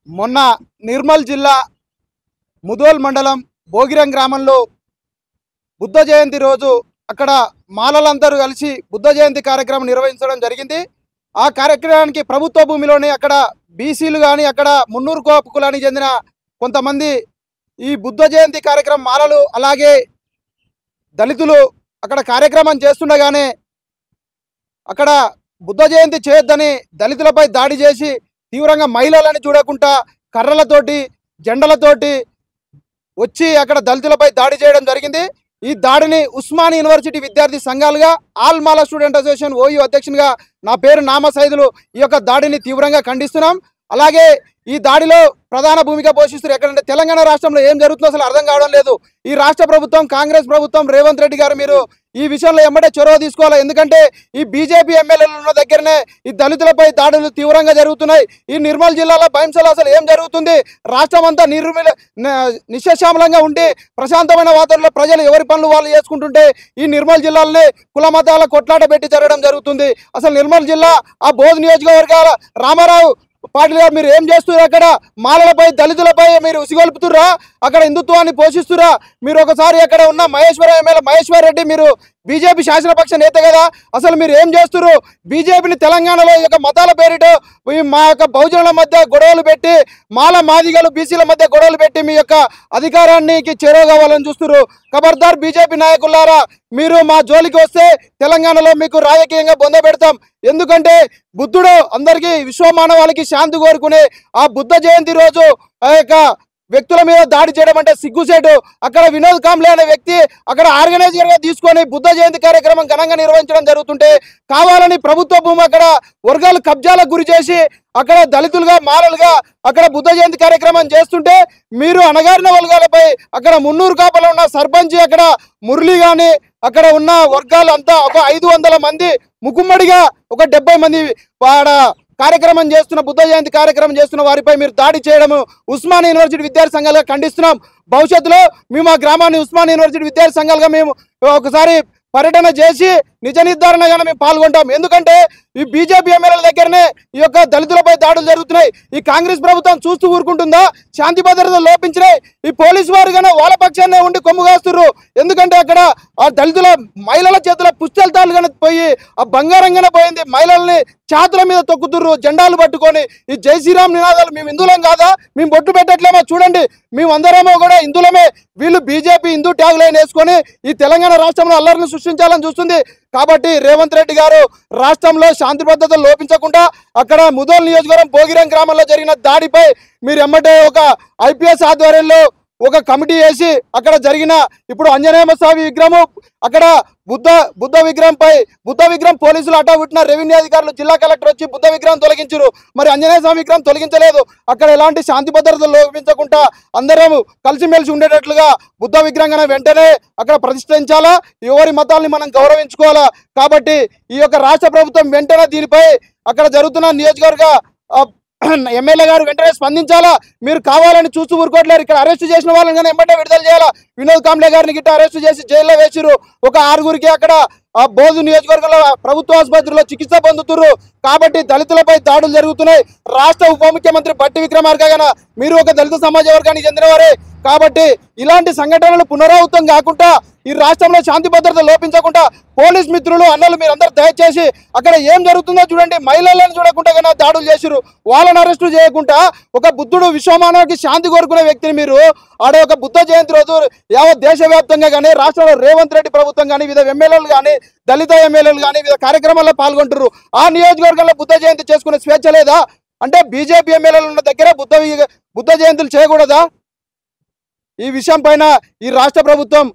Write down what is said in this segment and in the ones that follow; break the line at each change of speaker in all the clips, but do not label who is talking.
మొన్న నిర్మల్ జిల్లా ముదోల్ మండలం భోగిరం గ్రామంలో బుద్ధ జయంతి రోజు అక్కడ మాలలందరూ కలిసి బుద్ధ జయంతి కార్యక్రమం నిర్వహించడం జరిగింది. ఆ కార్యక్రమానికి ప్రభుత్వ భూమిలోనే అక్కడ బీసీలు కానీ అక్కడ మున్నూరు కోపు కులానికి చెందిన కొంతమంది ఈ బుద్ధ జయంతి కార్యక్రమం మాలలు అలాగే దళితులు అక్కడ కార్యక్రమం చేస్తుండగానే అక్కడ బుద్ధ జయంతి చేయొద్దని దళితులపై దాడి చేసి తీవ్రంగా మహిళలని చూడకుండా కర్రలతోటి జెండలతోటి వచ్చి అక్కడ దళితులపై దాడి చేయడం జరిగింది. ఈ దాడిని ఉస్మానియా యూనివర్సిటీ విద్యార్థి సంఘాలుగా ఆల్ మాలా స్టూడెంట్ అసోసియేషన్ ఓయూ అధ్యక్షునిగా నా పేరు నామ సైదులు ఈ యొక్క దాడిని తీవ్రంగా ఖండిస్తున్నాం. అలాగే ఈ దాడిలో ప్రధాన భూమిక పోషిస్తారు. ఎక్కడంటే తెలంగాణ రాష్ట్రంలో ఏం జరుగుతుందో అసలు అర్థం కావడం లేదు. ఈ రాష్ట్ర ప్రభుత్వం కాంగ్రెస్ ప్రభుత్వం రేవంత్ రెడ్డి గారు మీరు ఈ విషయంలో ఎమ్మటే చొరవ తీసుకోవాలి. ఎందుకంటే ఈ బీజేపీ ఎమ్మెల్యేలు ఉన్న దగ్గరనే ఈ దళితులపై దాడులు తీవ్రంగా జరుగుతున్నాయి. ఈ నిర్మల్ జిల్లాలో భయంసలో అసలు ఏం జరుగుతుంది? రాష్ట్రం అంతా నిశ్శశామలంగా ఉండి ప్రశాంతమైన వాతావరణంలో ప్రజలు ఎవరి పనులు వాళ్ళు చేసుకుంటుంటే ఈ నిర్మల్ జిల్లాలోనే కుల మతాల కొట్లాట పెట్టి జరగడం జరుగుతుంది. అసలు నిర్మల్ జిల్లా ఆ బోధ్ నియోజకవర్గాల రామారావు పాటిల్ గారు మీరు ఏం చేస్తున్నారు? అక్కడ మాలలపై దళితులపై మీరు ఉసిగొల్పుతుర్రా? అక్కడ హిందుత్వాన్ని పోషిస్తురా? మీరు ఒకసారి అక్కడ ఉన్న ఎమ్మెల్యే మహేశ్వర్ రెడ్డి మీరు బీజేపీ శాసనపక్ష నేత కదా, అసలు మీరు ఏం చేస్తున్నారు? బీజేపీని తెలంగాణలో ఈ యొక్క మతాల పేరిట మా యొక్క బహుజనుల మధ్య గొడవలు పెట్టి మాల మాదిగలు బీసీల మధ్య గొడవలు పెట్టి మీ యొక్క అధికారానికి చేరువ కావాలని చూస్తున్నారు. ఖబర్దార్ బీజేపీ నాయకులారా, మీరు మా జోలికి వస్తే తెలంగాణలో మీకు రాజకీయంగా బొంద పెడతాం. ఎందుకంటే బుద్ధుడు అందరికీ విశ్వమానవాళికి శాంతి కోరుకునే ఆ బుద్ధ జయంతి రోజు ఆ యొక్క వ్యక్తుల మీద దాడి చేయడం అంటే సిగ్గుసేటు. అక్కడ వినోద్ కాంబ్లే అనే వ్యక్తి అక్కడ ఆర్గనైజర్ గా తీసుకొని బుద్ధ జయంతి కార్యక్రమం ఘనంగా నిర్వహించడం జరుగుతుంటే కావాలని ప్రభుత్వ భూమి అక్కడ వర్గాలు కబ్జాలకు గురి చేసి అక్కడ దళితులుగా మాలలుగా అక్కడ బుద్ధ జయంతి కార్యక్రమం చేస్తుంటే మీరు అణగారిన వర్గాలపై అక్కడ మున్నూరు కాపలో ఉన్న సర్పంచ్ అక్కడ మురళి గాని అక్కడ ఉన్న వర్గాలు అంతా ఒక 500 మంది ముకుమ్మడిగా ఒక 70 మంది కార్యక్రమం చేస్తున్న బుద్ధ జయంతి కార్యక్రమం చేస్తున్న వారిపై మీరు దాడి చేయడము ఉస్మానియా యూనివర్సిటీ విద్యార్థి సంఘాలుగా ఖండిస్తున్నాం. భవిష్యత్తులో మేము ఆ గ్రామాన్ని ఉస్మానియా యూనివర్సిటీ విద్యార్థి సంఘాలుగా మేము ఒకసారి పర్యటన చేసి నిజ నిర్ధారణగానే మేము పాల్గొంటాం. ఎందుకంటే ఈ బీజేపీ ఎమ్మెల్యేల దగ్గరనే ఈ యొక్క దళితులపై దాడులు జరుగుతున్నాయి. ఈ కాంగ్రెస్ ప్రభుత్వం చూస్తూ ఊరుకుంటుందా? శాంతి భద్రతలు లోపించినాయి. ఈ పోలీసు వారు గానే వాళ్ళ పక్షాన్నే ఉండి కొమ్ము కాస్తున్నారు. ఎందుకంటే అక్కడ ఆ దళితుల మహిళల చేతుల పుస్తెలతాలు గానే పోయి ఆ బంగారంగానే పోయింది. మహిళల్ని చేతుల మీద తొక్కుతుర్రు జెండాలు పట్టుకొని. ఈ జై శ్రీరామ్ నినాదాలు మేము హిందువులం కాదా? మేము బొట్టు పెట్టట్లేమో చూడండి, మేము అందరమో కూడా హిందువులమే. వీళ్ళు బీజేపీ హిందూ ట్యాగ్ లైన్ వేసుకొని ఈ తెలంగాణ రాష్ట్రంలో అల్లరిని సృష్టించాలని చూస్తుంది. కాబట్టి రేవంత్ రెడ్డి గారు రాష్ట్రంలో శాంతి భద్రతలు లోపించకుండా అక్కడ ముదోల్ నియోజకవర్గం భోగిరం గ్రామంలో జరిగిన దాడిపై మీరు ఎమ్మటే ఒక ఐపీఎస్ ఆధ్వర్యంలో ఒక కమిటీ వేసి అక్కడ జరిగిన ఇప్పుడు ఆంజనేయ స్వామి విగ్రహం అక్కడ బుద్ధ విగ్రహం పోలీసులు అటావిట్టిన రెవెన్యూ అధికారులు జిల్లా కలెక్టర్ వచ్చి బుద్ధ విగ్రహం తొలగించారు. మరి ఆంజనేయ స్వామి విగ్రహం తొలగించలేదు. అక్కడ ఎలాంటి శాంతి భద్రతలు లోపించకుండా అందరం కలిసిమెలిసి ఉండేటట్లుగా బుద్ధ విగ్రహం వెంటనే అక్కడ ప్రతిష్ఠించాలా. ఎవరి మతాల్ని మనం గౌరవించుకోవాలా. కాబట్టి ఈ యొక్క రాష్ట్ర ప్రభుత్వం వెంటనే దీనిపై అక్కడ జరుగుతున్న నియోజకవర్గ ఎమ్మెల్యే గారు వెంటనే స్పందించాలా. మీరు కావాలని చూస్తూ ఊరుకోవట్లేరు. ఇక్కడ అరెస్ట్ చేసిన వాళ్ళని కానీ వెంటనే విడుదల చేయాలా. వినోద్ కాంబ్లే గారిని గిట్ట అరెస్ట్ చేసి జైల్లో వేసిరు. ఒక 6గురికి అక్కడ ఆ బోధు నియోజకవర్గంలో ప్రభుత్వ ఆసుపత్రిలో చికిత్స పొందుతున్నారు. కాబట్టి దళితులపై దాడులు జరుగుతున్నాయి. రాష్ట్ర ఉప ముఖ్యమంత్రి బట్టి విక్రమార్క గాన మీరు ఒక దళిత సమాజ వర్గానికి చెందినవారే. కాబట్టి ఇలాంటి సంఘటనలు పునరావృతం కాకుండా ఈ రాష్ట్రంలో శాంతి భద్రత లోపించకుండా పోలీస్ మిత్రులు అన్నలు మీరందరూ దయచేసి అక్కడ ఏం జరుగుతుందో చూడండి. మహిళలను చూడకుండా దాడులు చేసిరు. వాళ్ళని అరెస్టు చేయకుండా ఒక బుద్ధుడు విశ్వమానవానికి శాంతి కోరుకునే వ్యక్తిని మీరు ఆడ ఒక బుద్ధ జయంతి రోజు యావత్ దేశవ్యాప్తంగా కానీ రాష్ట్రంలో రేవంత్ రెడ్డి ప్రభుత్వం కానీ వివిధ ఎమ్మెల్యేలు కానీ దళిత ఎమ్మెల్యేలు కానీ వివిధ కార్యక్రమాల్లో పాల్గొంటారు. ఆ నియోజకవర్గంలో బుద్ధ జయంతి చేసుకునే స్వేచ్ఛ లేదా? అంటే బీజేపీ ఎమ్మెల్యేలు ఉన్న దగ్గర బుద్ధ జయంతులు చేయకూడదా? ఈ విషయం పైన ఈ రాష్ట్ర ప్రభుత్వం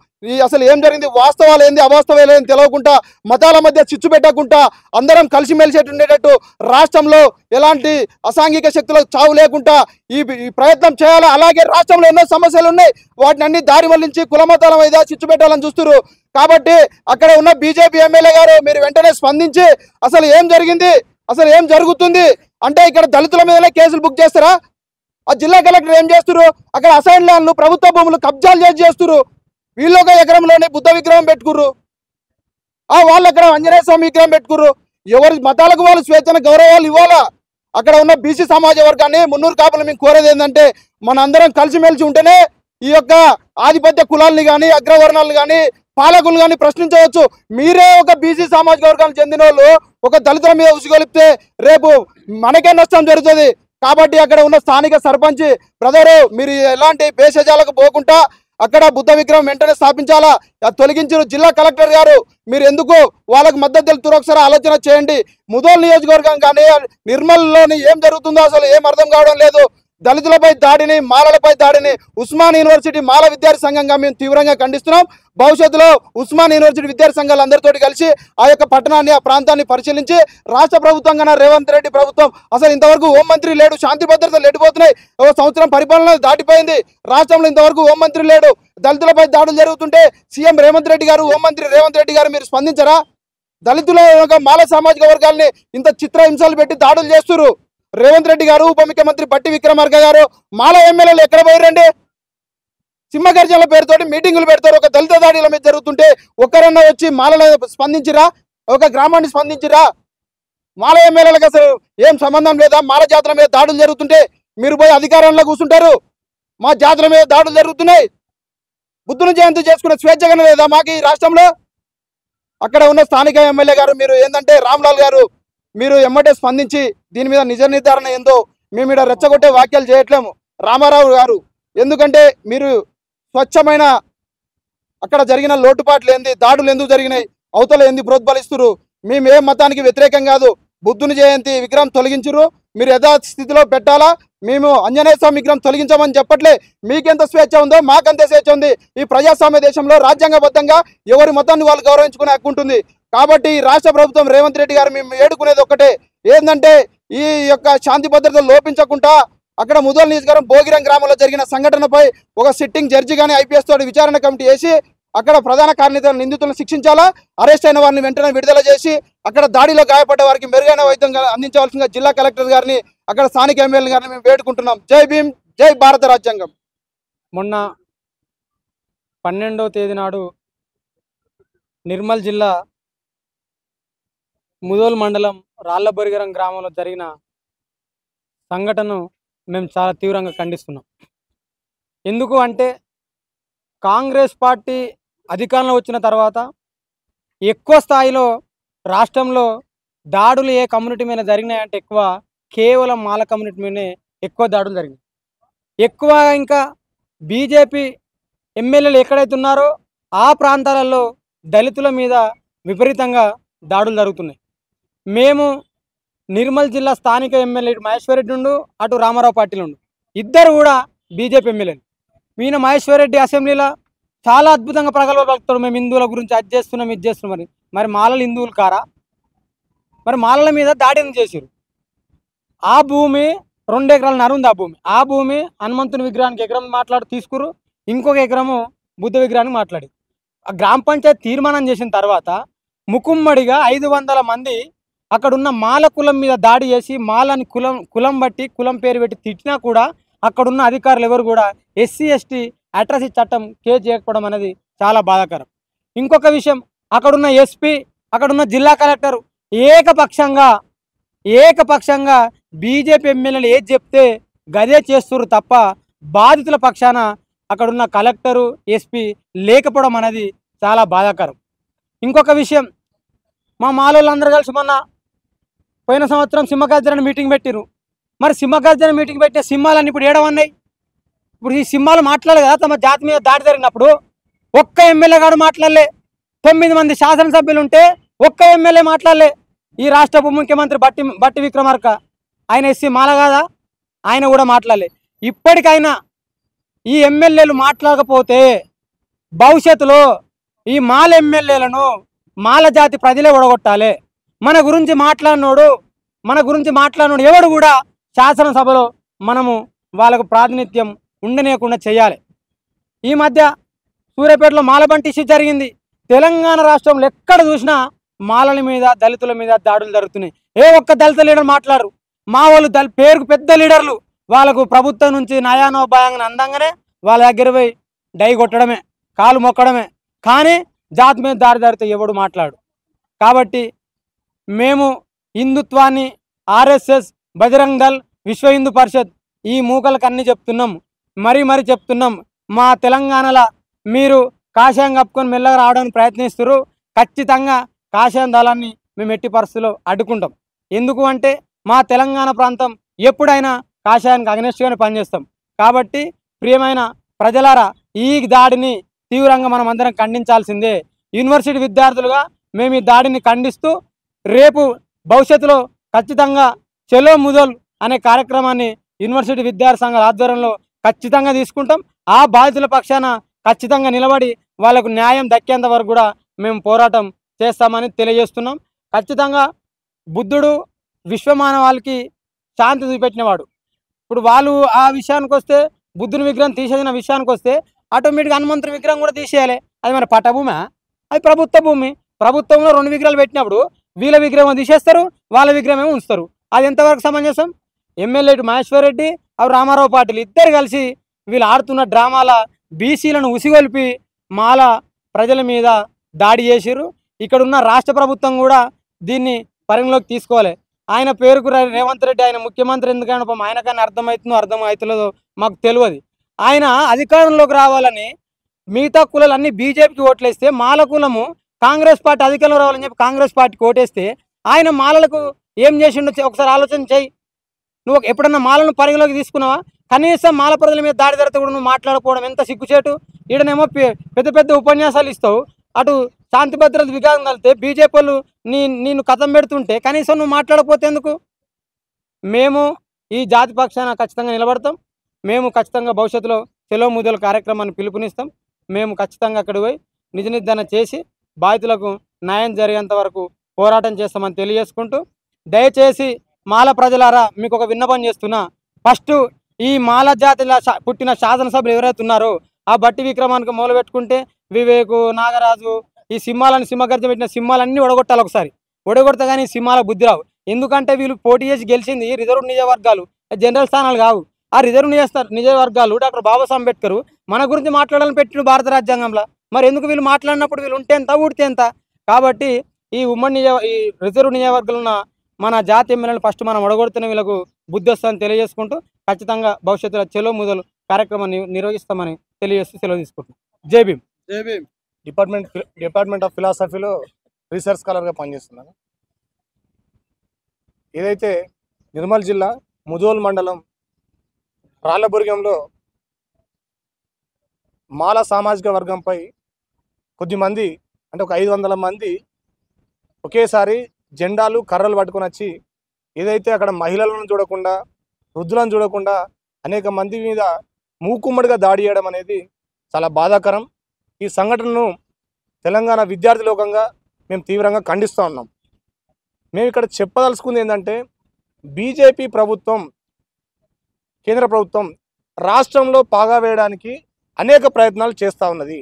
అసలు ఏం జరిగింది, వాస్తవాలు ఏంది అవాస్తవాలు ఏంది తెలియకుండా మతాల మధ్య చిచ్చు పెట్టకుండా అందరం కలిసిమెలిసి ఉండేటట్టు రాష్ట్రంలో ఎలాంటి అసాంఘిక శక్తులకు చావు లేకుండా ఈ ప్రయత్నం చేయాలి. అలాగే రాష్ట్రంలో ఎన్నో సమస్యలు ఉన్నాయి, వాటిని అన్ని దారి మళ్లించి కులమతాల మీద చిచ్చు పెట్టాలని చూస్తున్నారు. కాబట్టి అక్కడ ఉన్న బీజేపీ ఎమ్మెల్యే గారు మీరు వెంటనే స్పందించి అసలు ఏం జరిగింది, అసలు ఏం జరుగుతుంది అంటే ఇక్కడ దళితుల మీదనే కేసులు బుక్ చేస్తారా? ఆ జిల్లా కలెక్టర్ ఏం చేస్తున్నారు? అక్కడ అసైన్ ల్యాండ్లు ప్రభుత్వ భూములు కబ్జాలు చేస్తున్నారు. వీళ్ళు ఒక ఎకరంలోనే బుద్ధ విగ్రహం పెట్టుకుర్రు. వాళ్ళు అక్కడ ఆంజనేయ స్వామి విగ్రహం పెట్టుకుర్రు. ఎవరి మతాలకు వాళ్ళు స్వేచ్ఛన గౌరవాలు ఇవ్వాలా. అక్కడ ఉన్న బీసీ సమాజ వర్గాన్ని మున్నూరు కాపులు మేము కోరేది ఏంటంటే మన అందరం కలిసిమెలిసి ఉంటేనే ఈ యొక్క ఆధిపత్య కులాలని కానీ అగ్రవర్ణాలు కానీ పాలకులు కానీ ప్రశ్నించవచ్చు. మీరే ఒక బీసీ సామాజిక వర్గానికి చెందిన వాళ్ళు ఒక దళితుల మీద ఉసిగొలిపితే రేపు మనకే నష్టం జరుగుతుంది. కాబట్టి అక్కడ ఉన్న స్థానిక సర్పంచ్ బ్రదరు మీరు ఎలాంటి భేషజాలకు పోకుండా అక్కడ బుద్ధ విగ్రహం వెంటనే స్థాపించాలా. తొలగించిన జిల్లా కలెక్టర్ గారు మీరు ఎందుకు వాళ్ళకు మద్దతు తెలుపుతారో ఒకసారి ఆలోచన చేయండి. ముదోల్ నియోజకవర్గం కానీ నిర్మల్లోని ఏం జరుగుతుందో అసలు ఏం అర్థం కావడం లేదు. దళితులపై దాడిని మాలలపై దాడిని ఉస్మాన్ యూనివర్సిటీ మాల విద్యార్థి సంఘంగా మేము తీవ్రంగా ఖండిస్తున్నాం. భవిష్యత్తులో ఉస్మాన్ యూనివర్సిటీ విద్యార్థి సంఘాలు అందరితో కలిసి ఆ యొక్క పట్టణాన్ని ఆ ప్రాంతాన్ని పరిశీలించి రాష్ట్ర ప్రభుత్వంగా రేవంత్ రెడ్డి ప్రభుత్వం అసలు ఇంతవరకు హోంమంత్రి లేడు, శాంతి భద్రతలు ఎడిపోతున్నాయి, ఒక సంవత్సరం పరిపాలన దాటిపోయింది, రాష్ట్రంలో ఇంతవరకు హోంమంత్రి లేడు, దళితులపై దాడులు జరుగుతుంటే సీఎం రేవంత్ రెడ్డి గారు హోంమంత్రి రేవంత్ రెడ్డి గారు మీరు స్పందించరా? దళితుల మాల సామాజిక వర్గాల్ని ఇంత చిత్రహింసలు పెట్టి దాడులు చేస్తున్నారు. రేవంత్ రెడ్డి గారు ఉప ముఖ్యమంత్రి బట్టి విక్రమార్క గారు మాల ఎమ్మెల్యేలు ఎక్కడ పోయిరండి? సింహగర్జనల పేరుతోటి మీటింగులు పెడతారు. ఒక దళిత దాడుల మీద జరుగుతుంటే ఒక్కరన్నా వచ్చి మాలలో స్పందించిరా? ఒక గ్రామాన్ని స్పందించిరా? మాల ఎమ్మెల్యేలకు అసలు ఏం సంబంధం లేదా? మాల జాతుల మీద దాడులు జరుగుతుంటే మీరు పోయి అధికారంలో కూర్చుంటారు. మా జాతుల మీద దాడులు జరుగుతున్నాయి, బుద్ధుని జయంతి చేసుకునే స్వేచ్ఛగా లేదా మాకు ఈ రాష్ట్రంలో? అక్కడ ఉన్న స్థానిక ఎమ్మెల్యే గారు మీరు ఏంటంటే రామ్లాల్ గారు మీరు ఎమ్మటే స్పందించి దీని మీద నిజ నిర్ధారణ ఏందో మేము ఇక్కడ రెచ్చగొట్టే వ్యాఖ్యలు చేయట్లేము. రామారావు గారు ఎందుకంటే మీరు స్వచ్ఛమైన అక్కడ జరిగిన లోటుపాట్లు ఏంది, దాడులు ఎందుకు జరిగినాయి, అవతల ఏంది ప్రోత్బలిస్తున్నారు. మేము ఏ మతానికి వ్యతిరేకం కాదు. బుద్ధుని జయంతి విగ్రహం తొలగించురు, మీరు యథాస్థితిలో పెట్టాలా. మేము ఆంజనేయ స్వామి విగ్రహం తొలగించామని చెప్పట్లే. మీకెంత స్వేచ్ఛ ఉందో మాకంతే స్వేచ్ఛ ఉంది. ఈ ప్రజాస్వామ్య దేశంలో రాజ్యాంగబద్ధంగా ఎవరి మతాన్ని వాళ్ళు గౌరవించుకునే హక్కు ఉంటుంది. కాబట్టి రాష్ట్ర ప్రభుత్వం రేవంత్ రెడ్డి గారు మేము ఏడుకునేది ఒకటే ఏంటంటే ఈ యొక్క శాంతి భద్రతలు లోపించకుండా అక్కడ ముదోల్ నియోజకవర్గం భోగిరం గ్రామంలో జరిగిన సంఘటనపై ఒక సిట్టింగ్ జడ్జి కానీ ఐపీఎస్ తోటి విచారణ కమిటీ వేసి అక్కడ ప్రధాన కారణితులను నిందితులను శిక్షించాలా. అరెస్ట్ అయిన వారిని వెంటనే విడుదల చేసి అక్కడ దాడిలో గాయపడ్డ వారికి మెరుగైన వైద్యం అందించవలసిందిగా జిల్లా కలెక్టర్ గారిని అక్కడ స్థానిక ఎమ్మెల్యే గారిని మేము వేడుకుంటున్నాం. జై భీమ్, జై భారత రాజ్యాంగం.
మొన్న 12వ తేదీ నాడు నిర్మల్ జిల్లా ముదోల్ మండలం రాళ్లబొరిగరం గ్రామంలో జరిగిన సంఘటనను మేము చాలా తీవ్రంగా ఖండిస్తున్నాం. ఎందుకు అంటే కాంగ్రెస్ పార్టీ అధికారంలో వచ్చిన తర్వాత ఎక్కువ స్థాయిలో రాష్ట్రంలో దాడులు ఏ కమ్యూనిటీ మీద జరిగినాయంటే ఎక్కువ కేవలం మాల కమ్యూనిటీ మీదనే ఎక్కువ దాడులు జరిగినాయి. ఎక్కువ ఇంకా బీజేపీ ఎమ్మెల్యేలు ఎక్కడైతే ఉన్నారో ఆ ప్రాంతాలలో దళితుల మీద విపరీతంగా దాడులు జరుగుతున్నాయి. మేము నిర్మల్ జిల్లా స్థానిక ఎమ్మెల్యే మహేశ్వర్ రెడ్డి ఉండు, అటు రామారావు పార్టీలు ఉండు, ఇద్దరు కూడా బీజేపీ ఎమ్మెల్యేలు. ఈయన మహేశ్వర్ రెడ్డి అసెంబ్లీలో చాలా అద్భుతంగా ప్రగల్భాలు పలుకుతాడు. మేము హిందువుల గురించి అది చేస్తున్నాం ఇది చేస్తున్నాం. మరి మాలలు హిందువులు కారా? మరి మాలల మీద దాడి ఎందుకు చేశారు? ఆ భూమి 2 ఎకరాలన్నర ఉంది. ఆ భూమి హనుమంతుని విగ్రహానికి ఎకరం తీసుకురు, ఇంకొక ఎకరము బుద్ధ విగ్రహానికి మాట్లాడి ఆ గ్రామ పంచాయతీ తీర్మానం చేసిన తర్వాత ముకుమ్మడిగా 500 మంది అక్కడున్న మాల కులం మీద దాడి చేసి మాలని కులం బట్టి కులం పేరు పెట్టి తిట్టినా కూడా అక్కడున్న అధికారులు ఎవరు కూడా SC/ST అట్రాసిటీ చట్టం కేసు చేయకపోవడం అనేది చాలా బాధాకరం. ఇంకొక విషయం, అక్కడున్న SP అక్కడున్న జిల్లా కలెక్టర్ ఏకపక్షంగా బీజేపీ ఎమ్మెల్యేలు ఏది చెప్తే గదే చేస్తున్నారు తప్ప బాధితుల పక్షాన అక్కడున్న కలెక్టరు SP లేకపోవడం అనేది చాలా బాధాకరం. ఇంకొక విషయం, మా మాలోళ్ళందరూ కలిసి మొన్న పోయిన సంవత్సరం సింహగర్జన మీటింగ్ పెట్టిరు. మరి సింహగర్జన మీటింగ్ పెట్టే సింహాలన్నీ ఇప్పుడు ఏడవన్నాయి. ఇప్పుడు ఈ సింహాలు మాట్లాడాలి కదా, తమ జాతి మీద దాడి జరిగినప్పుడు ఒక్క ఎమ్మెల్యే గారు మాట్లాడలే. 9 మంది శాసనసభ్యులు ఉంటే ఒక్క ఎమ్మెల్యే మాట్లాడలే. ఈ రాష్ట్ర ఉప ముఖ్యమంత్రి బట్టి విక్రమార్క ఆయన SC మాల కాదా? ఆయన కూడా మాట్లాడలే. ఇప్పటికైనా ఈ ఎమ్మెల్యేలు మాట్లాడకపోతే భవిష్యత్తులో ఈ మాల ఎమ్మెల్యేలను మాల జాతి ప్రజలే ఓడగొట్టాలి. మన గురించి మాట్లాడినోడు ఎవడు కూడా శాసనసభలో మనము వాళ్ళకు ప్రాతినిధ్యం ఉండనీయకుండా చేయాలి. ఈ మధ్య సూర్యాపేటలో మాలబంటి ఇష్యూ జరిగింది. తెలంగాణ రాష్ట్రంలో ఎక్కడ చూసినా మాలల మీద దళితుల మీద దాడులు జరుగుతున్నాయి. ఒక్క దళిత లీడర్ మాట్లాడరు. మా వాళ్ళు పేరుకు పెద్ద లీడర్లు, వాళ్ళకు ప్రభుత్వం నుంచి నయానోపాయంగా అందంగానే వాళ్ళ దగ్గర పోయి డై కొట్టడమే, కాలు మొక్కడమే, కానీ జాతి మీద దాడి జరిగితే ఎవడు మాట్లాడు. కాబట్టి మేము హిందుత్వాన్ని RSS బజరంగ్ దళ్, విశ్వ హిందూ పరిషత్ ఈ మూకలకు అన్ని చెప్తున్నాం, మరీ చెప్తున్నాం. మా తెలంగాణలో మీరు కాషాయం కప్పుకొని మెల్లగా రావడానికి ప్రయత్నిస్తారు. ఖచ్చితంగా కాషాయం దళాన్ని మేము ఎట్టి పరిస్థితుల్లో అడ్డుకుంటాం. ఎందుకు అంటే మా తెలంగాణ ప్రాంతం ఎప్పుడైనా కాషాయానికి అగ్నెస్ట్గానే పనిచేస్తాం. కాబట్టి ప్రియమైన ప్రజలారా, ఈ దాడిని తీవ్రంగా మనం అందరం ఖండించాల్సిందే. యూనివర్సిటీ విద్యార్థులుగా మేము ఈ దాడిని ఖండిస్తూ రేపు భవిష్యత్తులో ఖచ్చితంగా చలో ముదల్ అనే కార్యక్రమాన్ని యూనివర్సిటీ విద్యార్థి సంఘాల ఆధ్వర్యంలో ఖచ్చితంగా తీసుకుంటాం. ఆ బాధితుల పక్షాన ఖచ్చితంగా నిలబడి వాళ్ళకు న్యాయం దక్కేంత వరకు కూడా మేము పోరాటం చేస్తామని తెలియజేస్తున్నాం. ఖచ్చితంగా బుద్ధుడు విశ్వమానవాళికి శాంతి చూపెట్టినవాడు. ఇప్పుడు వాళ్ళు ఆ విషయానికి వస్తే, బుద్ధుని విగ్రహం తీసేసిన విషయానికి వస్తే ఆటోమేటిక్గా హనుమంతుడి విగ్రహం కూడా తీసేయాలి. అది మన పట్టభూమి, అది ప్రభుత్వ భూమి. ప్రభుత్వంలో 2 విగ్రహాలు పెట్టినప్పుడు వీళ్ళ విగ్రహం తీసేస్తారు, వాళ్ళ విగ్రహం ఏమో ఉంచుతారు. అది ఎంతవరకు సమంజసం? ఎమ్మెల్యే మహేశ్వర్ రెడ్డి రామారావు పాటిల్ ఇద్దరు కలిసి వీళ్ళు ఆడుతున్న డ్రామాల బీసీలను ఉసిగొల్పి మాల ప్రజల మీద దాడి చేసిర్రు. ఇక్కడ ఉన్న రాష్ట్ర ప్రభుత్వం కూడా దీన్ని పరిగణలోకి తీసుకోవాలి. ఆయన పేరుకు రేవంత్ రెడ్డి ఆయన ముఖ్యమంత్రి ఎందుకంటే పాపం ఆయనకన్నా అర్థమవుతుందో అర్థం అవుతుందో మాకు తెలియదు. ఆయన అధికారంలోకి రావాలని మిగతా కులాలన్నీ బీజేపీకి ఓట్లేస్తే, మాల కులము కాంగ్రెస్ పార్టీ అధికారంలో రావాలని చెప్పి కాంగ్రెస్ పార్టీకి ఓటేస్తే ఆయన మాలలకు ఏం చేసిండో ఒకసారి ఆలోచన చేయి. నువ్వు ఎప్పుడన్నా మాలను పరిగణలోకి తీసుకున్నావా? కనీసం మాల ప్రజల మీద దాడి జరిగితే కూడా నువ్వు మాట్లాడకపోవడం ఎంత సిగ్గుచేటు. ఈడనేమో పెద్ద ఉపన్యాసాలు ఇస్తావు, అటు శాంతి భద్రత వికాసం కలితే బీజేపీ వాళ్ళు నిన్ను కథం పెడుతుంటే కనీసం నువ్వు మాట్లాడకపోతే ఎందుకు? మేము ఈ జాతి పక్షాన ఖచ్చితంగా నిలబడతాం. మేము ఖచ్చితంగా భవిష్యత్తులో చెలో ముదల కార్యక్రమాన్ని పిలుపునిస్తాం. మేము ఖచ్చితంగా అక్కడికి పోయి నిజ నిర్ధారణ చేసి బాధితులకు న్యాయం జరిగేంత వరకు పోరాటం చేస్తామని తెలియజేసుకుంటూ, దయచేసి మాల ప్రజలారా మీకు ఒక విన్నపం చేస్తున్నా. ఫస్ట్ ఈ మాల జాతిలో పుట్టిన శాసనసభ్యులు ఎవరైతే ఉన్నారో ఆ బట్టి విక్రమానికి మొదలు పెట్టుకుంటే వివేకు, నాగరాజు, ఈ సింహగర్జ పెట్టిన సింహాలన్నీ ఒడగొట్టాలి. ఒకసారి ఒడగొడితే కానీ సింహాల బుద్ధి రావు. ఎందుకంటే వీళ్ళు పోటీ చేసి గెలిచింది రిజర్వ్ నియోజకవర్గాలు, జనరల్ స్థానాలు కావు. ఆ రిజర్వ్ నియోజకవర్గాలు డాక్టర్ బాబాసాహెబ్ అంబేద్కర్ మన గురించి మాట్లాడాలని పెట్టిన భారత రాజ్యాంగంలో. మరి ఎందుకు వీళ్ళు మాట్లాడినప్పుడు వీళ్ళు ఉంటే ఎంత ఊడితే ఎంత? కాబట్టి ఈ ఈ రిజర్వ్ నియోజకవర్గాలు ఉన్న మన జాతి ఎమ్మెల్యేలు ఫస్ట్ మనం ఒడగొడుతున్న వీళ్ళకు బుద్ధి వస్తుందని తెలియజేసుకుంటూ ఖచ్చితంగా భవిష్యత్తులో చెలో ముదలు కార్యక్రమాన్ని నిర్వహిస్తామని తెలియజేస్తూ సెలవు తీసుకుంటున్నాం. జై భీమ్.
జై భీమ్.
డిపార్ట్మెంట్ ఆఫ్ ఫిలాసఫీలో రీసెర్చ్ స్కాలర్గా పనిచేస్తున్నాను. ఏదైతే నిర్మల్ జిల్లా ముదోల్ మండలం రాళ్లబుర్గంలో మాల సామాజిక వర్గంపై కొద్దిమంది అంటే ఒక 500 మంది ఒకేసారి జెండాలు కర్రలు పట్టుకొని వచ్చి ఏదైతే అక్కడ మహిళలను చూడకుండా వృద్ధులను చూడకుండా అనేక మంది మీద మూకుమ్మడిగా దాడి చేయడం అనేది చాలా బాధాకరం. ఈ సంఘటనను తెలంగాణ విద్యార్థి లోకంగా మేము తీవ్రంగా ఖండిస్తూ ఉన్నాం. మేము ఇక్కడ చెప్పదలుచుకుంది ఏంటంటే బీజేపీ ప్రభుత్వం, కేంద్ర ప్రభుత్వం రాష్ట్రంలో పాగా వేయడానికి అనేక ప్రయత్నాలు చేస్తూ ఉన్నది.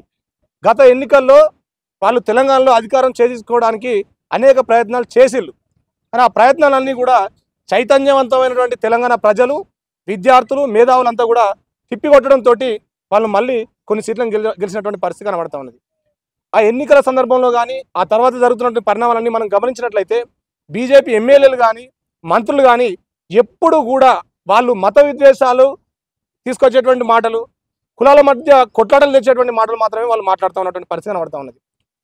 గత ఎన్నికల్లో వాళ్ళు తెలంగాణలో అధికారం చేజించుకోవడానికి అనేక ప్రయత్నాలు చేసిళ్ళు. కానీ ఆ ప్రయత్నాలన్నీ కూడా చైతన్యవంతమైనటువంటి తెలంగాణ ప్రజలు, విద్యార్థులు, మేధావులంతా కూడా తిప్పికొట్టడంతో వాళ్ళు మళ్ళీ కొన్ని సీట్లను గెలిచినటువంటి పరిస్థితి కనబడతా ఉన్నది. ఆ ఎన్నికల సందర్భంలో కానీ ఆ తర్వాత జరుగుతున్నటువంటి పరిణామాలన్నీ మనం గమనించినట్లయితే బీజేపీ ఎమ్మెల్యేలు కానీ మంత్రులు కానీ ఎప్పుడు కూడా వాళ్ళు మత విద్వేషాలు తీసుకొచ్చేటువంటి మాటలు, కులాల మధ్య కొట్లాటలు తెచ్చేటువంటి మాటలు మాత్రమే వాళ్ళు మాట్లాడుతూ ఉన్నటువంటి పరిస్థితి కనబడతా ఉన్నది.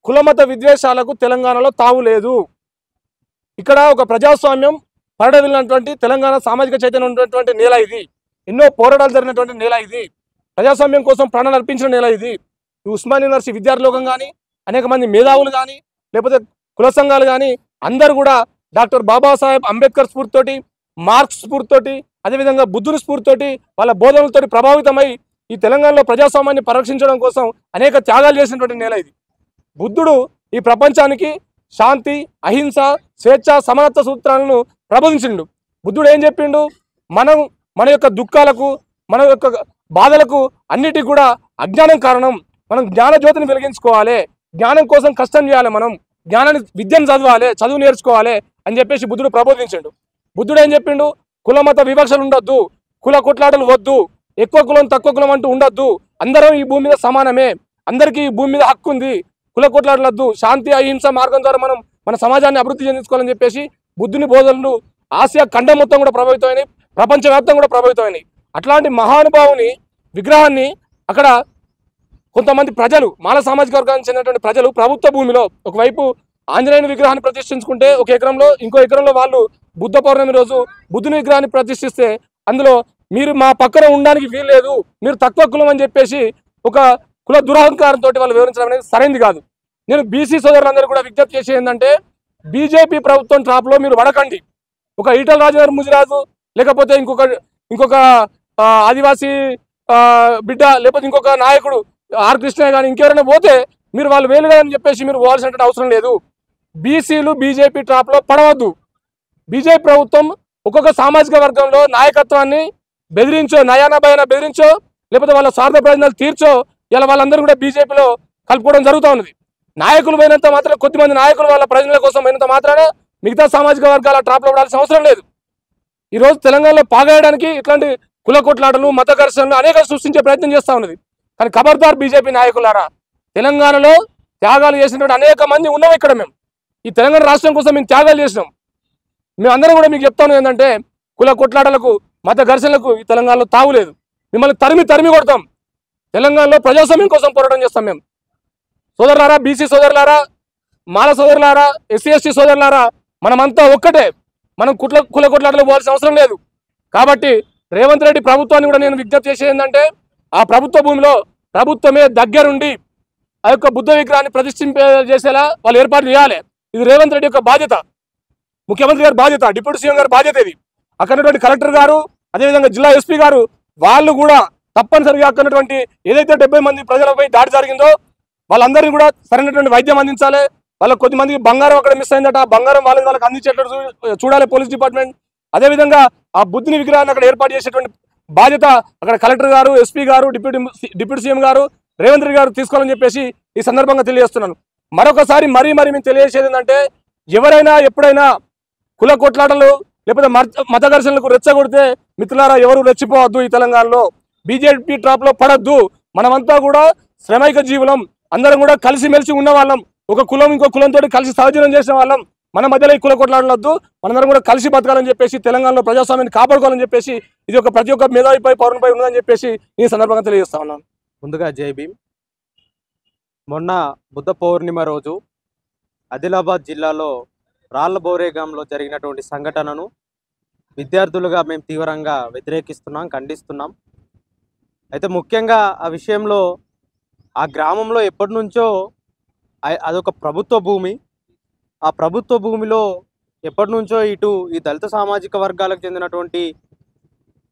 కులమత విద్వేషాలకు తెలంగాణలో తావు లేదు. ఇక్కడ ఒక ప్రజాస్వామ్యం పరిడవిల్లినటువంటి తెలంగాణ సామాజిక చైతన్యం ఉన్నటువంటి నేల ఇది. ఎన్నో పోరాటాలు జరిగినటువంటి నేల ఇది. ప్రజాస్వామ్యం కోసం ప్రాణాలు అర్పించిన నేల ఇది. ఉస్మాన్ యూనివర్సిటీ విద్యార్థి లోకం కానీ, అనేక మంది మేధావులు కానీ, లేకపోతే కుల సంఘాలు కానీ అందరూ కూడా డాక్టర్ బాబాసాహెబ్ అంబేద్కర్ స్ఫూర్తితోటి, మార్క్స్ స్ఫూర్తితోటి, అదేవిధంగా బుద్ధుని స్ఫూర్తితోటి వాళ్ళ బోధనలతోటి ప్రభావితమై ఈ తెలంగాణలో ప్రజాస్వామ్యాన్ని పరిరక్షించడం కోసం అనేక త్యాగాలు చేసినటువంటి నేల ఇది. బుద్ధుడు ఈ ప్రపంచానికి శాంతి, అహింస, స్వేచ్ఛ, సమానత్వ సూత్రాలను ప్రబోధించిండు. బుద్ధుడు ఏం చెప్పిండు? మన యొక్క దుఃఖాలకు, మన యొక్క బాధలకు అన్నిటికీ కూడా అజ్ఞానం కారణం. మనం జ్ఞానజ్యోతిని వెలిగించుకోవాలి, జ్ఞానం కోసం కష్టం చేయాలి, మనం విద్యను చదవాలి, చదువు నేర్చుకోవాలి అని చెప్పేసి బుద్ధుడు ప్రబోధించిండు. బుద్ధుడు ఏం చెప్పిండు? కులమత వివక్షలు ఉండొద్దు, కుల కొట్లాటలు వద్దు, ఎక్కువ కులం తక్కువ కులం అంటూ ఉండొద్దు, అందరం ఈ భూమి మీద సమానమే, అందరికీ ఈ భూమి మీద హక్కు ఉంది, కుల కొట్లాటలొద్దు, శాంతి అహింస మార్గం ద్వారా మనం మన సమాజాన్ని అభివృద్ధి చెందించుకోవాలని చెప్పేసి బుద్ధుని బోధనలు ఆసియా ఖండం మొత్తం కూడా ప్రభావితమైనవి, ప్రపంచవ్యాప్తంగా కూడా ప్రభావితమైనవి. అట్లాంటి మహానుభావుని విగ్రహాన్ని అక్కడ కొంతమంది ప్రజలు, మాల సామాజిక వర్గానికి చెందినటువంటి ప్రజలు ప్రభుత్వ భూమిలో ఒకవైపు ఆంజనేయుని విగ్రహాన్ని ప్రతిష్ఠించుకుంటే, ఒక ఎకరంలో ఇంకో ఎకరంలో వాళ్ళు బుద్ధ పౌర్ణమి రోజు బుద్ధుని విగ్రహాన్ని ప్రతిష్ఠిస్తే, అందులో మీరు మా పక్కన ఉండడానికి వీల్లేదు, మీరు తక్కువ కులం అని చెప్పేసి ఒక కుల దురహంకారంతో వాళ్ళు వివరించడం అనేది సరైనది కాదు. నేను బీసీ సోదరులందరూ కూడా విజ్ఞప్తి చేసేది ఏంటంటే, బీజేపీ ప్రభుత్వం ట్రాప్లో మీరు పడకండి. ఒక ఈటల రాజేందర్ ముజిరాజు, లేకపోతే ఇంకొక ఆదివాసీ బిడ్డ, లేకపోతే ఇంకొక నాయకుడు ఆర్ కృష్ణయ్య కానీ ఇంకెవరైనా పోతే మీరు వాళ్ళు వేలుగా అని చెప్పేసి మీరు పోవాల్సినటువంటి అవసరం లేదు. బీసీలు బీజేపీ ట్రాప్లో పడవద్దు. బీజేపీ ప్రభుత్వం ఒక్కొక్క సామాజిక వర్గంలో నాయకత్వాన్ని బెదిరించో, నయానా భయాన బెదిరించో, లేకపోతే వాళ్ళ స్వార్థ ప్రయోజనాలు తీర్చో ఇలా వాళ్ళందరూ కూడా బీజేపీలో కలుపుకోవడం జరుగుతూ ఉన్నది. నాయకులు పోయినంత మాత్రం, కొద్దిమంది నాయకులు వాళ్ళ ప్రజల కోసం పోయినంత మాత్రాన మిగతా సామాజిక వర్గాల ట్రాప్లో పడాల్సిన అవసరం లేదు. ఈరోజు తెలంగాణలో పాగేయడానికి ఇట్లాంటి కుల కొట్లాటలు, మత ఘర్షణలు అనేక సృష్టించే ప్రయత్నం చేస్తూ ఉన్నది. కానీ ఖబర్దార్ బీజేపీ నాయకులారా, తెలంగాణలో త్యాగాలు చేసినటువంటి అనేక మంది ఉన్నాం ఇక్కడ. మేము ఈ తెలంగాణ రాష్ట్రం కోసం మేము త్యాగాలు చేసినాం. మేమందరం కూడా మీకు చెప్తాను ఏంటంటే, కుల కొట్లాటలకు, మత ఘర్షణలకు ఈ తెలంగాణలో తావులేదు. మిమ్మల్ని తరిమి కొడతాం. తెలంగాణలో ప్రజాస్వామ్యం కోసం పోరాటం చేస్తాం మేము. సోదరులారా, బీసీ సోదరులారా, మాల సోదరులారా, ఎస్సీ ఎస్టీ సోదరులారా, మనమంతా ఒక్కటే. మనం కుల కొట్లాటలు పోవాల్సిన అవసరం లేదు. కాబట్టి రేవంత్ రెడ్డి ప్రభుత్వాన్ని కూడా నేను విజ్ఞప్తి చేసేది ఏంటంటే, ఆ ప్రభుత్వ భూమిలో ప్రభుత్వమే దగ్గరుండి ఆ యొక్క బుద్ధ విగ్రహాన్ని ప్రతిష్ఠింపజేసేలా వాళ్ళు ఏర్పాటు చేయాలి. ఇది రేవంత్ రెడ్డి యొక్క బాధ్యత, ముఖ్యమంత్రి గారి బాధ్యత, డిప్యూటీ సీఎం గారి బాధ్యత ఇది. అక్కడటువంటి కలెక్టర్ గారు, అదేవిధంగా జిల్లా ఎస్పీ గారు, వాళ్ళు కూడా తప్పనిసరిగా అక్కడటువంటి ఏదైతే 70 మంది ప్రజలపై దాడి జరిగిందో వాళ్ళందరినీ కూడా సరైనటువంటి వైద్యం అందించాలి. వాళ్ళకి కొద్దిమందికి బంగారం అక్కడ మిస్ అయిందట, ఆ బంగారం వాళ్ళకి అందించేటట్టు చూడాలి పోలీస్ డిపార్ట్మెంట్. అదేవిధంగా ఆ బుద్ధుని విగ్రహాన్ని అక్కడ ఏర్పాటు చేసేటువంటి బాధ్యత అక్కడ కలెక్టర్ గారు, ఎస్పీ గారు, డిప్యూటీ సీఎం గారు, రేవంత్ రెడ్డి గారు తీసుకోవాలని చెప్పేసి ఈ సందర్భంగా తెలియజేస్తున్నాను. మరొకసారి మరీ మేము తెలియజేసేది ఏంటంటే, ఎవరైనా ఎప్పుడైనా కుల కొట్లాటలు లేకపోతే మత ఘర్షణలకు రెచ్చగొడితే మిత్రులారా, ఎవరు రెచ్చిపోవద్దు. ఈ తెలంగాణలో బీజేపీ ట్రాప్లో పడద్దు. మనమంతా కూడా శ్రమైక జీవులం, అందరం కూడా కలిసిమెలిసి ఉన్న వాళ్ళం. ఒక కులం ఇంకో కులంతో కలిసి సహజీవనం చేసిన వాళ్ళం. మన మధ్యలో ఈ కుల కొట్లాడలొద్దు, మనందరం కూడా కలిసి బతకాలని చెప్పేసి, తెలంగాణలో ప్రజాస్వామ్యాన్ని కాపాడుకోవాలని చెప్పేసి, ఇది ఒక ప్రతి ఒక్క మేధావిపై, పౌరునిపై ఉన్నదని చెప్పేసి ఈ సందర్భంగా తెలియజేస్తా ఉన్నాను.
ముందుగా జై భీమ్. మొన్న బుద్ధ పౌర్ణిమ రోజు ఆదిలాబాద్ జిల్లాలో రాళ్లబోరేగాంలో జరిగినటువంటి సంఘటనను విద్యార్థులుగా మేము తీవ్రంగా వ్యతిరేకిస్తున్నాం, ఖండిస్తున్నాం. అయితే ముఖ్యంగా ఆ విషయంలో ఆ గ్రామంలో ఎప్పటి నుంచో అదొక ప్రభుత్వ భూమి. ఆ ప్రభుత్వ భూమిలో ఎప్పటి నుంచో ఇటు ఈ దళిత సామాజిక వర్గాలకు చెందినటువంటి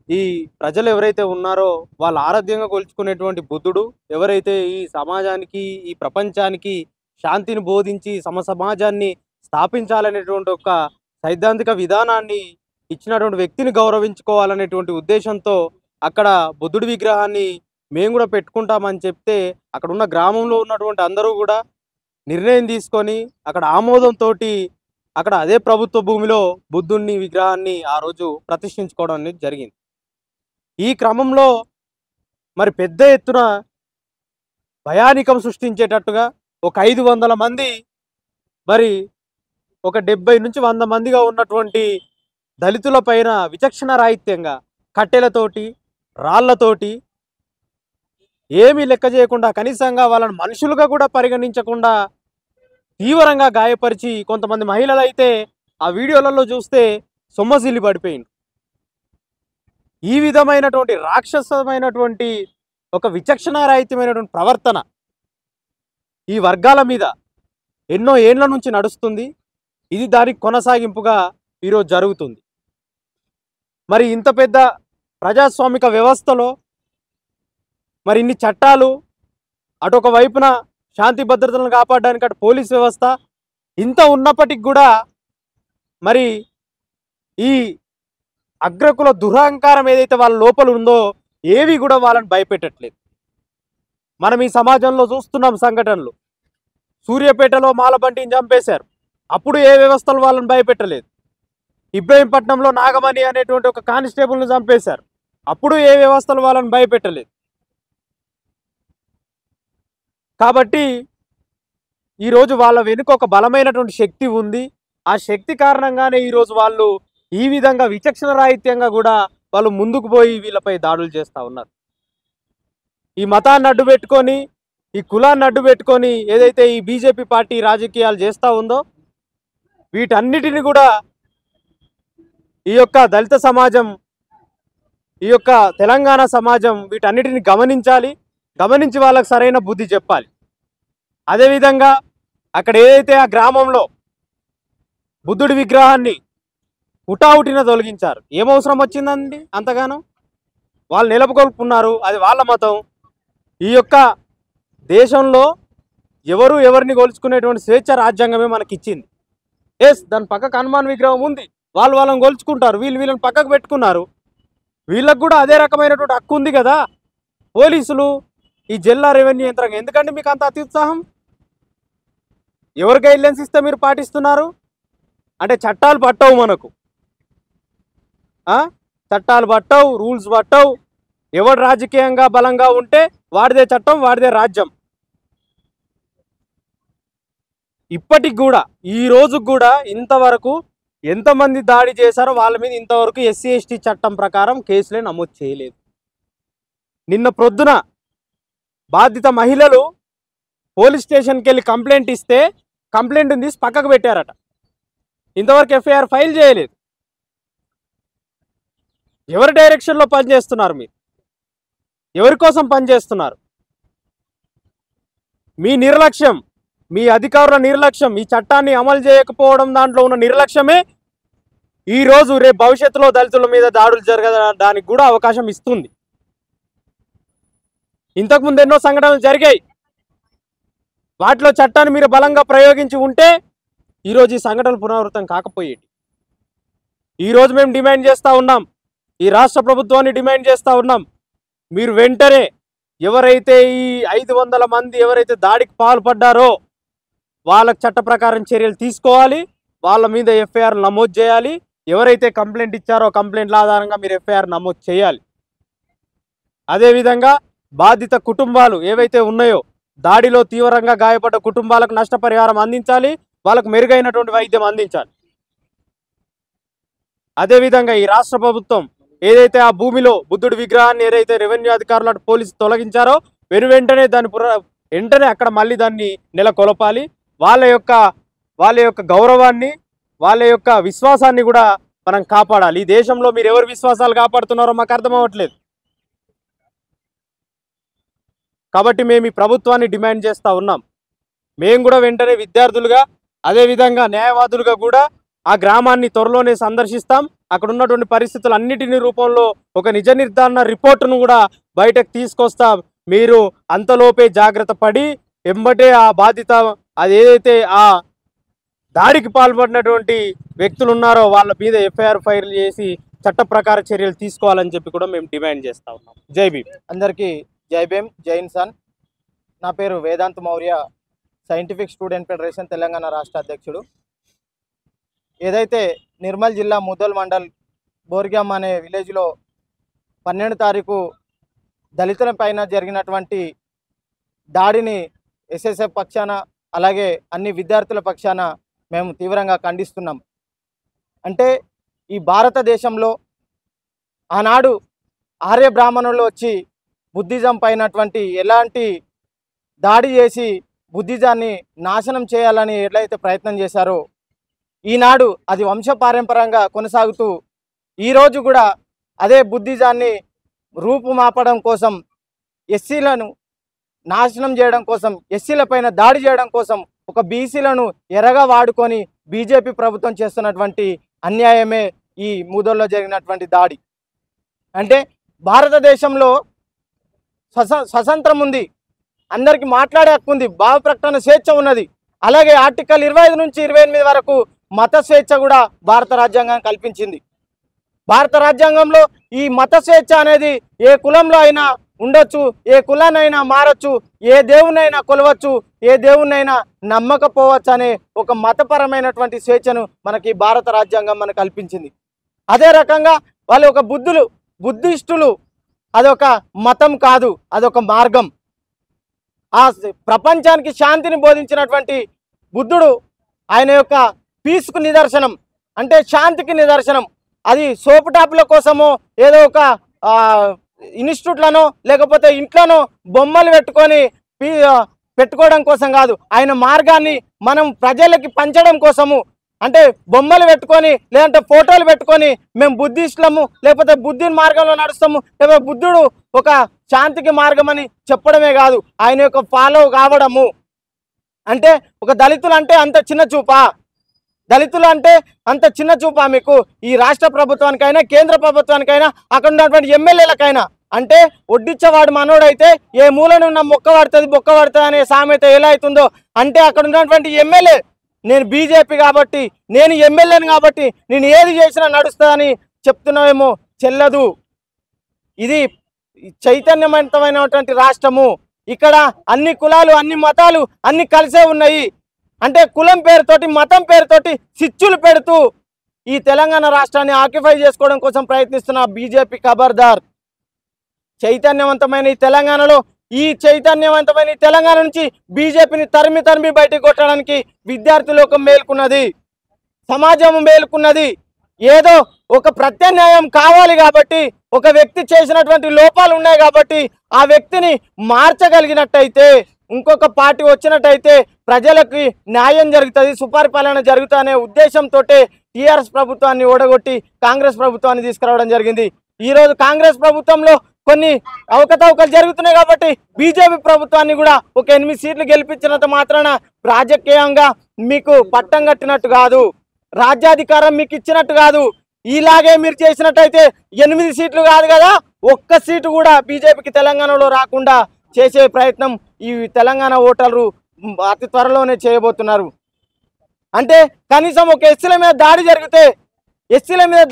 ఈ ప్రజలు ఎవరైతే ఉన్నారో వాళ్ళు ఆరాధ్యంగా కొలుచుకునేటువంటి బుద్ధుడు ఎవరైతే ఈ సమాజానికి, ఈ ప్రపంచానికి శాంతిని బోధించి సమాజాన్ని స్థాపించాలనేటువంటి ఒక సైద్ధాంతిక విధానాన్ని ఇచ్చినటువంటి వ్యక్తిని గౌరవించుకోవాలనేటువంటి ఉద్దేశంతో అక్కడ బుద్ధుడి విగ్రహాన్ని మేము కూడా పెట్టుకుంటామని చెప్తే, అక్కడ ఉన్న గ్రామంలో ఉన్నటువంటి అందరూ కూడా నిర్ణయం తీసుకొని అక్కడ ఆమోదంతో అక్కడ అదే ప్రభుత్వ భూమిలో బుద్ధుడిని విగ్రహాన్ని ఆ రోజు ప్రతిష్ఠించుకోవడం అనేది జరిగింది. ఈ క్రమంలో మరి పెద్ద ఎత్తున భయానికం సృష్టించేటట్టుగా ఒక 500 మంది, మరి ఒక 70 నుంచి 100 మందిగా ఉన్నటువంటి దళితుల పైన విచక్షణ రాహిత్యంగా కట్టెలతోటి, రాళ్లతోటి ఏమీ లెక్క చేయకుండా, కనీసంగా వాళ్ళని మనుషులుగా కూడా పరిగణించకుండా తీవ్రంగా గాయపరిచి, కొంతమంది మహిళలు అయితే ఆ వీడియోలలో చూస్తే సొమ్మసిల్లి పడిపోయింది. ఈ విధమైనటువంటి రాక్షసమైనటువంటి ఒక విచక్షణారహితమైనటువంటి ప్రవర్తన ఈ వర్గాల మీద ఎన్నో ఏళ్ల నుంచి నడుస్తుంది. ఇది దానికి కొనసాగింపుగా ఈరోజు జరుగుతుంది. మరి ఇంత పెద్ద ప్రజాస్వామిక వ్యవస్థలో మరి ఇన్ని చట్టాలు, అటొక వైపున శాంతి భద్రతలను కాపాడడానికి అటు పోలీస్ వ్యవస్థ ఇంత ఉన్నప్పటికి కూడా మరి ఈ అగ్రకుల దురహంకారం ఏదైతే వాళ్ళ లోపల ఉందో ఏవి కూడా వాళ్ళని భయపెట్టట్లేదు. మనం ఈ సమాజంలో చూస్తున్నాం సంఘటనలు. సూర్యాపేటలో మాలబంటిని చంపేశారు, అప్పుడు ఏ వ్యవస్థలు వాళ్ళని భయపెట్టలేదు. ఇబ్రహీంపట్నంలో నాగమణి అనేటువంటి ఒక కానిస్టేబుల్ను చంపేశారు, అప్పుడు ఏ వ్యవస్థలు వాళ్ళని భయపెట్టలేదు. కాబట్టి ఈరోజు వాళ్ళ వెనుక ఒక బలమైనటువంటి శక్తి ఉంది. ఆ శక్తి కారణంగానే ఈరోజు వాళ్ళు
ఈ విధంగా విచక్షణ రాహిత్యంగా కూడా వాళ్ళు ముందుకు పోయి వీళ్ళపై దాడులు చేస్తూ ఉన్నారు. ఈ మతాన్ని అడ్డు పెట్టుకొని, ఈ కులాన్ని అడ్డు పెట్టుకొని ఏదైతే ఈ బీజేపీ పార్టీ రాజకీయాలు చేస్తూ ఉందో వీటన్నిటిని కూడా ఈ యొక్క దళిత సమాజం, ఈ యొక్క తెలంగాణ సమాజం వీటన్నిటిని గమనించాలి. గమనించి వాళ్ళకు సరైన బుద్ధి చెప్పాలి. అదేవిధంగా అక్కడ ఏదైతే ఆ గ్రామంలో బుద్ధుడి విగ్రహాన్ని హుటాహుటిన తొలగించారు, ఏమవసరం వచ్చిందండి అంతగానో? వాళ్ళు నిలబకొల్పుకున్నారు, అది వాళ్ళ మతం. ఈ యొక్క దేశంలో ఎవరు ఎవరిని కొలుచుకునేటువంటి స్వేచ్ఛ రాజ్యాంగమే మనకి ఇచ్చింది. ఎస్, దాని పక్కకు హనుమాన్ విగ్రహం ఉంది, వాళ్ళని కొలుచుకుంటారు, వీళ్ళని పక్కకు పెట్టుకున్నారు. వీళ్ళకు కూడా అదే రకమైనటువంటి హక్కు ఉంది కదా. పోలీసులు, ఈ జిల్లా రెవెన్యూ యంత్రాంగం ఎందుకంటే మీకు అంత అత్యుత్సాహం? ఎవరు గైడ్లైన్స్ ఇస్తే మీరు పాటిస్తున్నారు? అంటే చట్టాలు పట్టవు మనకు, చట్టాలు పట్టవు, రూల్స్ పట్టవు. ఎవడు రాజకీయంగా బలంగా ఉంటే వాడిదే చట్టం, వాడిదే రాజ్యం. ఇప్పటికి కూడా, ఈ రోజుకు కూడా ఇంతవరకు ఎంతమంది దాడి చేశారో వాళ్ళ మీద ఇంతవరకు ఎస్సీ ఎస్టీ చట్టం ప్రకారం కేసులే నమోదు చేయలేదు. నిన్న ప్రొద్దున బాధిత మహిళలు పోలీస్ స్టేషన్కి వెళ్ళి కంప్లైంట్ ఇస్తే కంప్లైంట్ తీసి పక్కకు పెట్టారట. ఇంతవరకు ఎఫ్ఐఆర్ ఫైల్ చేయలేదు. ఎవరి డైరెక్షన్లో పనిచేస్తున్నారు మీరు? ఎవరి కోసం పనిచేస్తున్నారు? మీ నిర్లక్ష్యం, మీ అధికారుల నిర్లక్ష్యం, ఈ చట్టాన్ని అమలు చేయకపోవడం దాంట్లో ఉన్న నిర్లక్ష్యమే ఈరోజు రేపు భవిష్యత్తులో దళితుల మీద దాడులు జరగడానికి కూడా అవకాశం ఇస్తుంది. ఇంతకుముందు ఎన్నో సంఘటనలు జరిగాయి. వాటిలో చట్టాన్ని మీరు బలంగా ప్రయోగించి ఉంటే ఈరోజు ఈ సంఘటనలు పునరావృతం కాకపోయేటి. ఈరోజు మేము డిమాండ్ చేస్తూ ఉన్నాం, ఈ రాష్ట్ర ప్రభుత్వాన్ని డిమాండ్ చేస్తూ ఉన్నాం, మీరు వెంటనే ఎవరైతే ఈ 500 మంది ఎవరైతే దాడికి పాల్పడ్డారో వాళ్ళకు చట్ట ప్రకారం చర్యలు తీసుకోవాలి. వాళ్ళ మీద ఎఫ్ఐఆర్ నమోదు చేయాలి. ఎవరైతే కంప్లైంట్ ఇచ్చారో కంప్లైంట్ల ఆధారంగా మీరు ఎఫ్ఐఆర్ నమోదు చేయాలి. అదేవిధంగా బాధిత కుటుంబాలు ఏవైతే ఉన్నాయో, దాడిలో తీవ్రంగా గాయపడ్డ కుటుంబాలకు నష్టపరిహారం అందించాలి, వాళ్ళకు మెరుగైనటువంటి వైద్యం అందించాలి. అదేవిధంగా ఈ రాష్ట్ర ప్రభుత్వం ఏదైతే ఆ భూమిలో బుద్ధుడి విగ్రహాన్ని ఏదైతే రెవెన్యూ అధికారులు పోలీసు తొలగించారో వెంటనే వెంటనే అక్కడ మళ్ళీ దాన్ని నెలకొల్పాలి. వాళ్ళ యొక్క గౌరవాన్ని, వాళ్ళ యొక్క విశ్వాసాన్ని కూడా మనం కాపాడాలి. ఈ దేశంలో మీరు ఎవరి విశ్వాసాలు కాపాడుతున్నారో మాకు అర్థం అవ్వట్లేదు. కాబట్టి మేము ఈ ప్రభుత్వాన్ని డిమాండ్ చేస్తూ ఉన్నాం. మేము కూడా వెంటనే విద్యార్థులుగా, అదేవిధంగా న్యాయవాదులుగా కూడా ఆ గ్రామాన్ని త్వరలోనే సందర్శిస్తాం. అక్కడ ఉన్నటువంటి పరిస్థితులన్నిటిని రూపంలో ఒక నిజ నిర్ధారణ రిపోర్టును కూడా బయటకు తీసుకొస్తాం. మీరు అంతలోపే జాగ్రత్త పడి ఎంబటే ఆ బాధిత, అది ఏదైతే ఆ దాడికి పాల్పడినటువంటి వ్యక్తులు ఉన్నారో వాళ్ళ మీద ఎఫ్ఐఆర్ ఫైల్ చేసి చట్ట ప్రకార చర్యలు తీసుకోవాలని చెప్పి కూడా మేము డిమాండ్ చేస్తూ ఉన్నాం. జై భీమ్.
అందరికీ జై భీమ్, జై ఇన్సాన్. నా పేరు Vedant Maurya, scientific student federation Telangana రాష్ట్ర అధ్యక్షుడు. ఏదైతే నిర్మల్ జిల్లా ముదోల్ మండల్ బోర్గ్యామ్ అనే విలేజ్లో 12 తారీఖు దళితుల పైన జరిగినటువంటి దాడిని ఎస్ఎస్ఎఫ్ పక్షాన, అలాగే అన్ని విద్యార్థుల పక్షాన మేము తీవ్రంగా ఖండిస్తున్నాం. అంటే ఈ భారతదేశంలో ఆనాడు ఆర్య బ్రాహ్మణులు వచ్చి బుద్ధిజం పైనటువంటి ఎలాంటి దాడి చేసి బుద్ధిజాన్ని నాశనం చేయాలని ఎట్లయితే ప్రయత్నం చేశారో, ఈనాడు అది వంశపారంపర్యంగా కొనసాగుతూ ఈరోజు కూడా అదే బుద్ధిజాన్ని రూపుమాపడం కోసం, ఎస్సీలను నాశనం చేయడం కోసం, ఎస్సీల పైన దాడి చేయడం కోసం ఒక బీసీలను ఎరగా వాడుకొని బీజేపీ ప్రభుత్వం చేస్తున్నటువంటి అన్యాయమే ఈ ముదోల్లో జరిగినటువంటి దాడి. అంటే భారతదేశంలో స్వతంత్రం ఉంది, అందరికీ మాట్లాడే హక్కు ఉంది, భావ ప్రకటన స్వేచ్ఛ ఉన్నది. అలాగే ఆర్టికల్ 25 నుంచి 28 వరకు మత స్వేచ్ఛ కూడా భారత రాజ్యాంగం కల్పించింది. భారత రాజ్యాంగంలో ఈ మత స్వేచ్ఛ అనేది ఏ కులంలో అయినా ఉండొచ్చు, ఏ కులాన్నైనా మారచ్చు, ఏ దేవునైనా కొలవచ్చు, ఏ దేవునైనా నమ్మకపోవచ్చు అనే ఒక మతపరమైనటువంటి స్వేచ్ఛను మనకి భారత రాజ్యాంగం మనకు కల్పించింది. అదే రకంగా వాళ్ళు ఒక బుద్ధిస్టులు అదొక మతం కాదు, అదొక మార్గం. ఆ ప్రపంచానికి శాంతిని బోధించినటువంటి బుద్ధుడు ఆయన యొక్క పీస్కు నిదర్శనం, అంటే శాంతికి నిదర్శనం.
అది సోపు టాపుల కోసమో ఏదో ఒక ఇన్స్టిట్యూట్లను లేకపోతే ఇంట్లోనో బొమ్మలు పెట్టుకోవడం కోసం కాదు, ఆయన మార్గాన్ని మనం ప్రజలకి పంచడం కోసము. అంటే బొమ్మలు పెట్టుకొని లేదంటే ఫోటోలు పెట్టుకొని మేము బుద్ధిస్టులము లేకపోతే బుద్ధి మార్గంలో నడుస్తాము లేకపోతే బుద్ధుడు ఒక శాంతికి మార్గం అని చెప్పడమే కాదు, ఆయన యొక్క ఫాలో కావడము. అంటే ఒక దళితులు అంటే అంత చిన్న చూపా? దళితులు అంటే అంత చిన్న చూపా మీకు? ఈ రాష్ట్ర ప్రభుత్వానికైనా కేంద్ర ప్రభుత్వానికైనా అక్కడ ఉన్నటువంటి ఎమ్మెల్యేలకైనా అంటే ఒడ్డిచ్చేవాడు మనోడైతే ఏ మూలనున్న మొక్క పడుతుంది బొక్క పడుతుంది అనే సామెత ఎలా అవుతుందో, అంటే అక్కడ ఉన్నటువంటి ఎమ్మెల్యే నేను బీజేపీ కాబట్టి నేను ఎమ్మెల్యేని కాబట్టి నేను ఏది చేసినా నడుస్తుందని చెప్తున్నావేమో, చెల్లదు. ఇది చైతన్యవంతమైనటువంటి రాష్ట్రము. ఇక్కడ అన్ని కులాలు అన్ని మతాలు అన్ని కలిసే ఉన్నాయి. అంటే కులం పేరుతోటి మతం పేరుతోటి చిచ్చులు పెడుతూ ఈ తెలంగాణ రాష్ట్రాన్ని ఆక్యుపై చేసుకోవడం కోసం ప్రయత్నిస్తున్న బీజేపీ ఖబర్దార్. చైతన్యవంతమైన ఈ తెలంగాణ నుంచి బీజేపీని తరిమి బయటకు కొట్టడానికి విద్యార్థి లోకం మేల్కొన్నది, సమాజం మేల్కొన్నది. ఏదో ఒక ప్రత్యామ్నాయం కావాలి కాబట్టి, ఒక వ్యక్తి చేసినటువంటి లోపాలు ఉన్నాయి కాబట్టి ఆ వ్యక్తిని మార్చగలిగినట్టయితే, ఇంకొక పార్టీ వచ్చినట్టయితే ప్రజలకి న్యాయం జరుగుతుంది, సుపరిపాలన జరుగుతుందనే ఉద్దేశంతో టీఆర్ఎస్ ప్రభుత్వాన్ని ఓడగొట్టి కాంగ్రెస్ ప్రభుత్వాన్ని తీసుకురావడం జరిగింది. ఈరోజు కాంగ్రెస్ ప్రభుత్వంలో కొన్ని అవకతవకలు జరుగుతున్నాయి కాబట్టి బీజేపీ ప్రభుత్వాన్ని కూడా ఒక 8 సీట్లు గెలిపించినంత మాత్రాన రాజకీయంగా మీకు పట్టం కట్టినట్టు కాదు, రాజ్యాధికారం మీకు ఇచ్చినట్టు కాదు. ఇలాగే మీరు చేసినట్టయితే 8 సీట్లు కాదు కదా, 1 సీటు కూడా బీజేపీకి తెలంగాణలో రాకుండా చేసే ప్రయత్నం ఈ తెలంగాణ ఓటర్లు అతి త్వరలోనే చేయబోతున్నారు. అంటే కనీసం ఒక ఎస్సీల మీద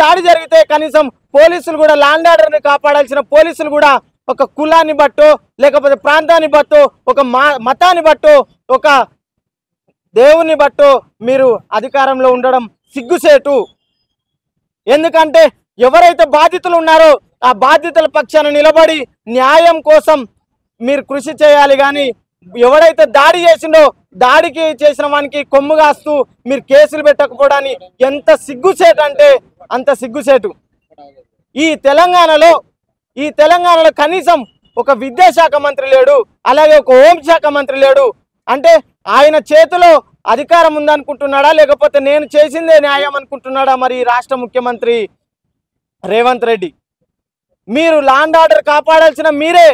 దాడి జరిగితే కనీసం పోలీసులు కూడా ల్యాండ్ ఆర్డర్ని కాపాడాల్సిన పోలీసులు కూడా ఒక కులాన్ని బట్టో లేకపోతే ప్రాంతాన్ని బట్టో ఒక మతాన్ని బట్టో ఒక దేవుని బట్టో మీరు అధికారంలో ఉండడం సిగ్గుసేటు. ఎందుకంటే ఎవరైతే బాధితులు ఉన్నారో ఆ బాధితుల పక్షాన నిలబడి న్యాయం కోసం మీరు కృషి చేయాలి. కానీ ఎవడైతే దాడి చేసిండో దాడికి చేసిన వానికి కొమ్ము కాస్తూ మీరు కేసులు పెట్టకపోవడాన్ని ఎంత సిగ్గుసేటు అంటే అంత సిగ్గుసేటు. ఈ తెలంగాణలో కనీసం ఒక విద్యాశాఖ మంత్రి లేడు, అలాగే ఒక హోంశాఖ మంత్రి లేడు. అంటే ఆయన చేతిలో అధికారం ఉందనుకుంటున్నాడా లేకపోతే నేను చేసిందే న్యాయం అనుకుంటున్నాడా మరి ఈ రాష్ట్ర ముఖ్యమంత్రి రేవంత్ రెడ్డి? మీరు ల్యాండ్ ఆర్డర్ కాపాడాల్సిన మీరు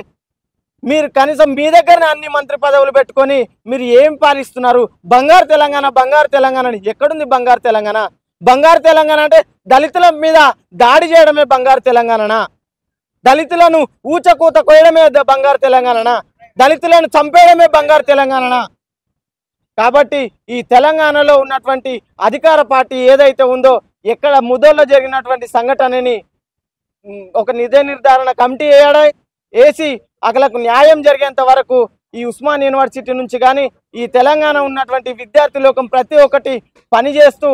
కనీసం మీ దగ్గరనే అన్ని మంత్రి పదవులు పెట్టుకొని మీరు ఏం పాలిస్తున్నారు? బంగారు తెలంగాణ ఎక్కడుంది బంగారు తెలంగాణ? బంగారు తెలంగాణ అంటే దళితుల మీద దాడి చేయడమే బంగారు తెలంగాణనా? దళితులను ఊచకూత కోయడమే బంగారు తెలంగాణనా? దళితులను చంపేయడమే బంగారు తెలంగాణనా? కాబట్టి ఈ తెలంగాణలో ఉన్నటువంటి అధికార పార్టీ ఏదైతే ఉందో ఎక్కడ ముదోల్లో జరిగినటువంటి సంఘటనని ఒక నిజ నిర్ధారణ కమిటీ వేసి అక్కలకు న్యాయం జరిగేంత వరకు ఈ ఉస్మాన్ యూనివర్సిటీ నుంచి కానీ ఈ తెలంగాణ ఉన్నటువంటి విద్యార్థి లోకం ప్రతి ఒక్కటి పనిచేస్తూ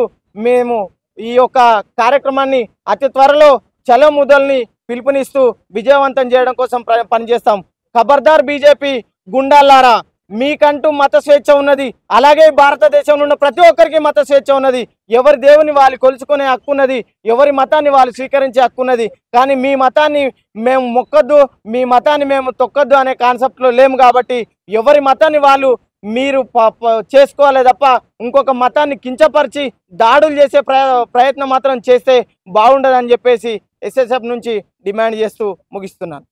మేము ఈ యొక్క కార్యక్రమాన్ని అతి త్వరలో చలో ముదల్ని పిలుపునిస్తూ విజయవంతం చేయడం కోసం పనిచేస్తాం. ఖబర్దార్ బీజేపీ గుండాలారా, మీకంటూ మత స్వేచ్ఛ ఉన్నది, అలాగే భారతదేశంలో ఉన్న ప్రతి ఒక్కరికి మత స్వేచ్ఛ ఉన్నది. ఎవరి దేవుని వాళ్ళు కొలుచుకునే హక్కు ఉన్నది, ఎవరి మతాన్ని వాళ్ళు స్వీకరించే హక్కు ఉన్నది. కానీ మీ మతాన్ని మేము మొక్కొద్దు, మీ మతాన్ని మేము తొక్కొద్దు అనే కాన్సెప్ట్లో లేము. కాబట్టి ఎవరి మతాన్ని వాళ్ళు మీరు చేసుకోవాలి తప్ప ఇంకొక మతాన్ని కించపరిచి దాడులు చేసే ప్రయత్నం మాత్రం చేస్తే బాగుండదని చెప్పేసి ఎస్ఎస్ఎఫ్ నుంచి డిమాండ్ చేస్తూ ముగిస్తున్నాను.